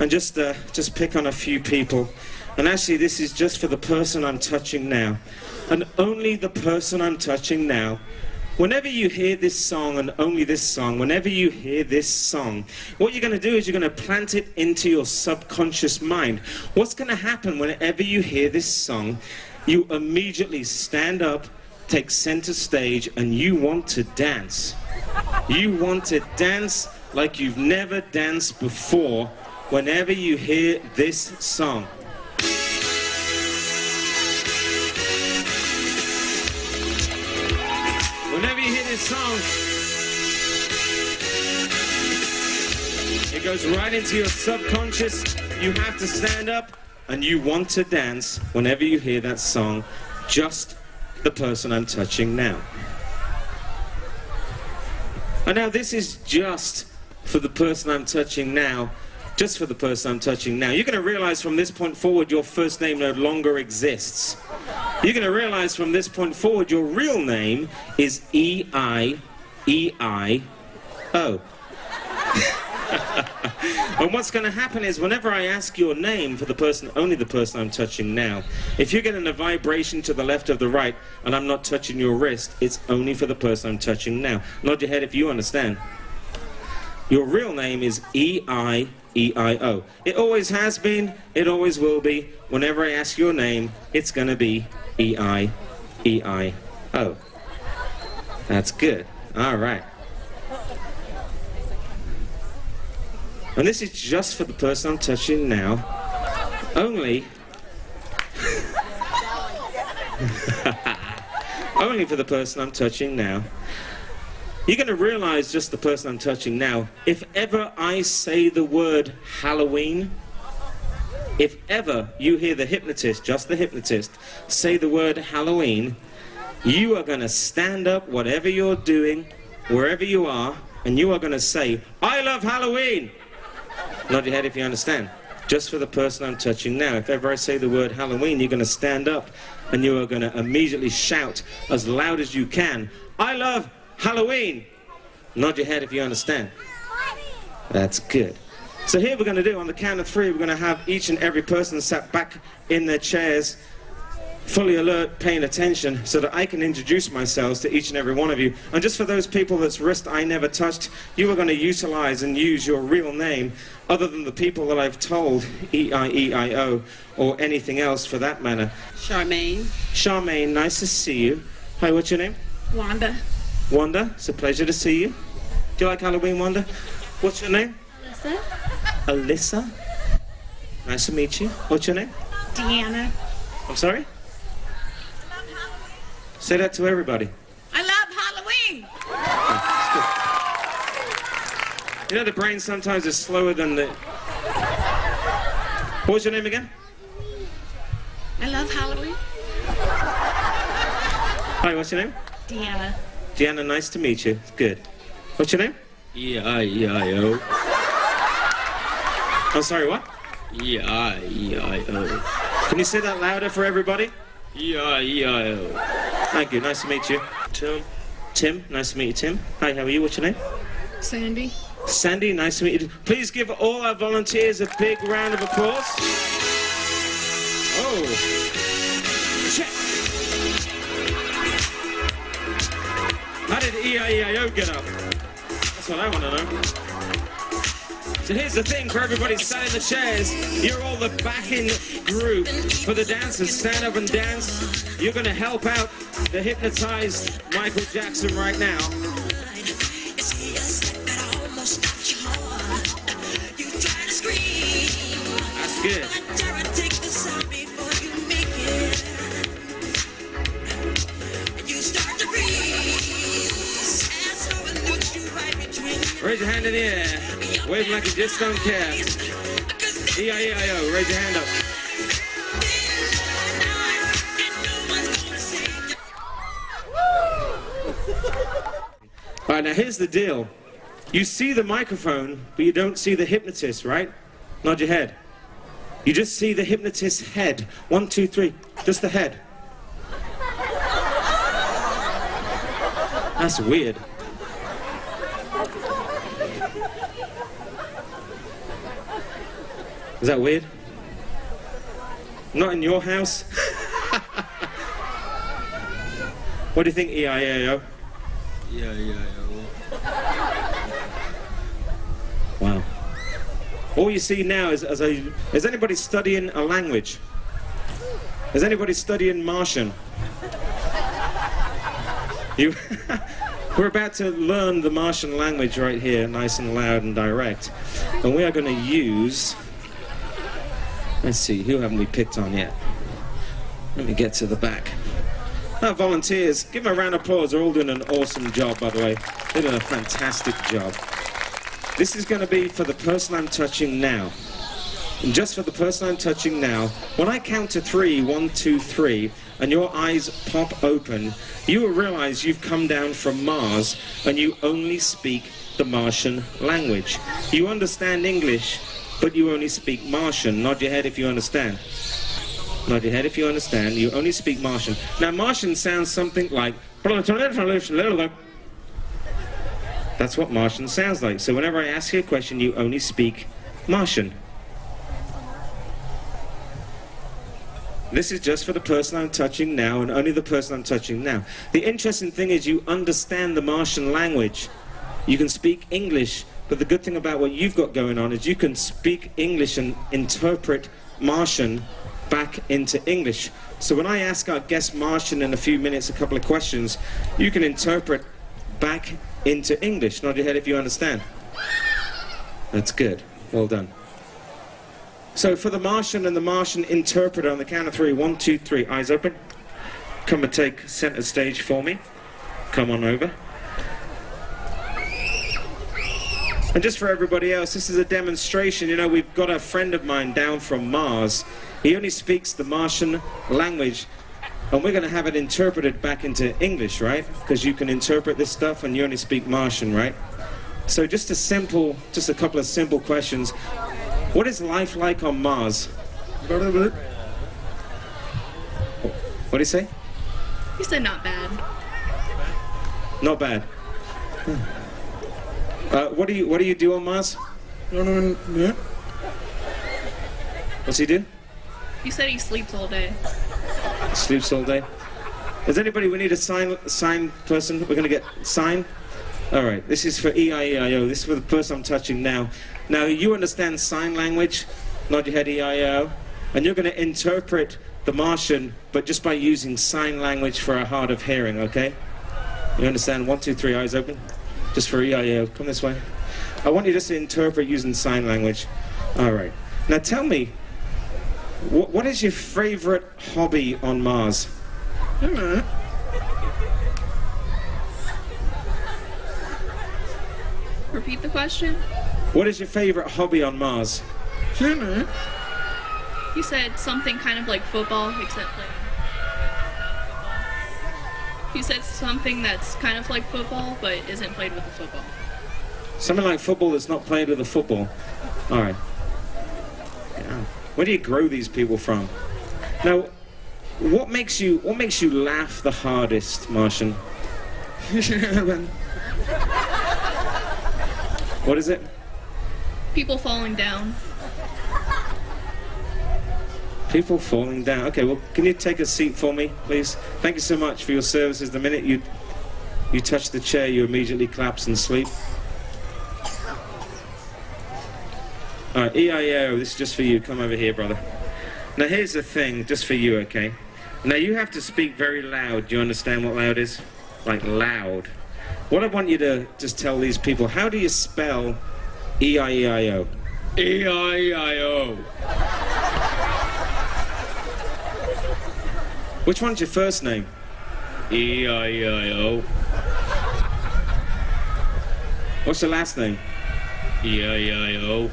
and just pick on a few people. And actually, this is just for the person I'm touching now, and only the person I'm touching now. Whenever you hear this song, and only this song, whenever you hear this song, what you're going to do is you're going to plant it into your subconscious mind. What's going to happen whenever you hear this song? You immediately stand up, take center stage, and you want to dance. You want to dance like you've never danced before whenever you hear this song. Whenever you hear this song, it goes right into your subconscious. You have to stand up and you want to dance whenever you hear that song. Just the person I'm touching now. And now this is just for the person I'm touching now. Just for the person I'm touching now. You're going to realize from this point forward your first name no longer exists. You're going to realize from this point forward your real name is E-I-E-I-O. And what's going to happen is whenever I ask your name for the person, only the person I'm touching now, if you're getting a vibration to the left or the right and I'm not touching your wrist, it's only for the person I'm touching now. Nod your head if you understand. Your real name is E-I-E-I-O. It always has been, it always will be. Whenever I ask your name, it's going to be E-I-E-I-O. That's good. All right. And this is just for the person I'm touching now. Only... only for the person I'm touching now. You're going to realize just the person I'm touching now. If ever I say the word Halloween, if ever you hear the hypnotist, just the hypnotist, say the word Halloween, you are going to stand up, whatever you're doing, wherever you are, and you are going to say, I love Halloween! Nod your head if you understand. Just for the person I'm touching now. If ever I say the word Halloween, you're going to stand up, and you are going to immediately shout as loud as you can, I love Halloween! Nod your head if you understand. That's good. So here we're going to do, on the count of 3, we're going to have each and every person sat back in their chairs, fully alert, paying attention, so that I can introduce myself to each and every one of you. And just for those people that's wrist I never touched, you are going to utilize and use your real name, other than the people that I've told, E-I-E-I-O, or anything else for that matter. Charmaine. Charmaine, nice to see you. Hi, what's your name? Wanda. Wanda, it's a pleasure to see you. Do you like Halloween, Wanda? What's your name? Alyssa. Alyssa. Nice to meet you. What's your name? Deanna. I'm sorry? Say that to everybody. I love Halloween. You know, the brain sometimes is slower than the... What was your name again? I love Halloween. Hi, what's your name? Deanna. Deanna, nice to meet you. It's good. What's your name? E-I-E-I-O. I'm sorry, what? E-I-E-I-O. Can you say that louder for everybody? E-I-E-I-O. Thank you, nice to meet you. Tim. Tim, nice to meet you, Tim. Hi, how are you? What's your name? Sandy. Sandy, nice to meet you. Please give all our volunteers a big round of applause. Oh. Check. How did E-I-E-I-O get up? That's what I want to know. So here's the thing for everybody sat in the chairs. You're all the backing group for the dancers. Stand up and dance. You're going to help out the hypnotized Michael Jackson right now. That's good. Raise your hand in the air. Wave like you just don't care. E-I-E-I-O. Raise your hand up. All right, now here's the deal. You see the microphone, but you don't see the hypnotist, right? Nod your head. You just see the hypnotist's head. 1, 2, 3. Just the head. That's weird. Is that weird? Not in your house? What do you think, E-I-E-I-O? E-I-E-I-O. Wow. All you see now is is anybody studying a language? Is anybody studying Martian? You, we're about to learn the Martian language right here, nice and loud and direct. And we are going to use, let's see, who haven't we picked on yet? Let me get to the back. Our volunteers, give them a round of applause. They're all doing an awesome job, by the way. They're doing a fantastic job. This is going to be for the person I'm touching now. And just for the person I'm touching now, when I count to 3, 1, 2, 3, and your eyes pop open, you will realize you've come down from Mars and you only speak the Martian language. You understand English, but you only speak Martian. Nod your head if you understand. Nod your head if you understand. You only speak Martian. Now, Martian sounds something like... That's what Martian sounds like. So whenever I ask you a question, you only speak Martian. This is just for the person I'm touching now, and only the person I'm touching now. The interesting thing is you understand the Martian language. You can speak English, but the good thing about what you've got going on is you can speak English and interpret Martian back into English. So when I ask our guest Martian in a few minutes a couple of questions, you can interpret back into English. Nod your head if you understand. That's good. Well done. So for the Martian and the Martian interpreter, on the count of 3, 1, 2, 3, eyes open. Come and take center stage for me. Come on over. And just for everybody else, this is a demonstration. You know, we've got a friend of mine down from Mars. He only speaks the Martian language, and we're going to have it interpreted back into English, right? Because you can interpret this stuff and you only speak Martian, right? So just a couple of simple questions. What is life like on Mars? What do you say? He said not bad. Not bad. What do you do on Mars? What's he do? He said he sleeps all day. Sleeps all day. Is anybody? We need a sign person. We're gonna get sign. All right. This is for E-I-E-I-O. This is for the person I'm touching now. Now you understand sign language. Nod your head, E-I-E-I-O. And you're gonna interpret the Martian, but just by using sign language for our hard of hearing. Okay? You understand? 1, 2, 3, eyes open. Just for E-I-E-I-O. Come this way. I want you just to interpret using sign language. All right. Now tell me, what is your favorite hobby on Mars? Repeat the question. What is your favorite hobby on Mars? He said something kind of like football, except like... He said something that's kind of like football, but isn't played with a football. Something like football that's not played with a football. All right. Yeah. Where do you grow these people from? Now, what makes you laugh the hardest, Martian? What is it? People falling down. People falling down. Okay, well, can you take a seat for me, please? Thank you so much for your services. The minute you touch the chair, you immediately collapse and sleep. All right, E-I-E-I-O, this is just for you. Come over here, brother. Now, here's the thing, just for you, okay? Now, you have to speak very loud. Do you understand what loud is? Like loud. What I want you to just tell these people, how do you spell E-I-E-I-O? E-I-E-I-O. Which one's your first name? E-I-E-I-O. What's your last name? E-I-E-I-O.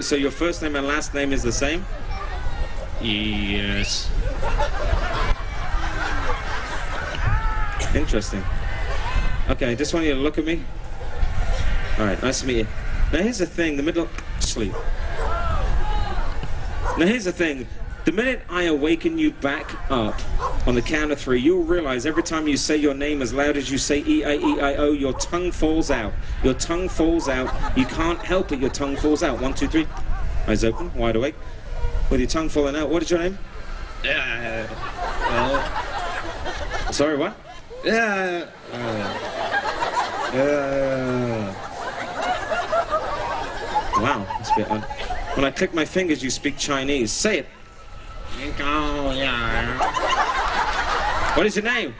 So your first name and last name is the same? Yes. Interesting. Okay, just want you to look at me. All right, nice to meet you. Now here's the thing, sleep. Now here's the thing, The minute I awaken you back up on the count of 3, you'll realize every time you say your name as loud as you say E-I-E-I-O, your tongue falls out. Your tongue falls out. You can't help it, your tongue falls out. 1, 2, 3. Eyes open, wide awake. With your tongue falling out. What is your name? Sorry, what? Wow, that's a bit odd. When I click my fingers, you speak Chinese. Say it. What is your name?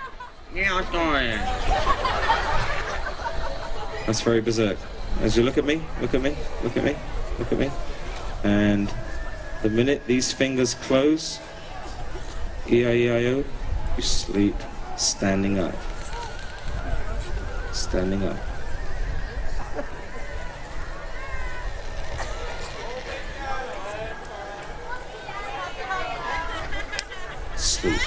That's very berserk. As you look at me, look at me, look at me, look at me. And the minute these fingers close, E-I-E-I-O, you sleep standing up. Standing up. Sleep.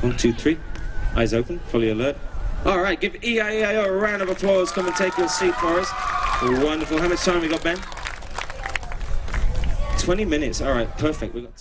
One, two, three. Eyes open, fully alert. All right, give E-I-E-I-O a round of applause. Come and take your seat for us. Wonderful. How much time we got, Ben? 20 minutes. All right, perfect. We got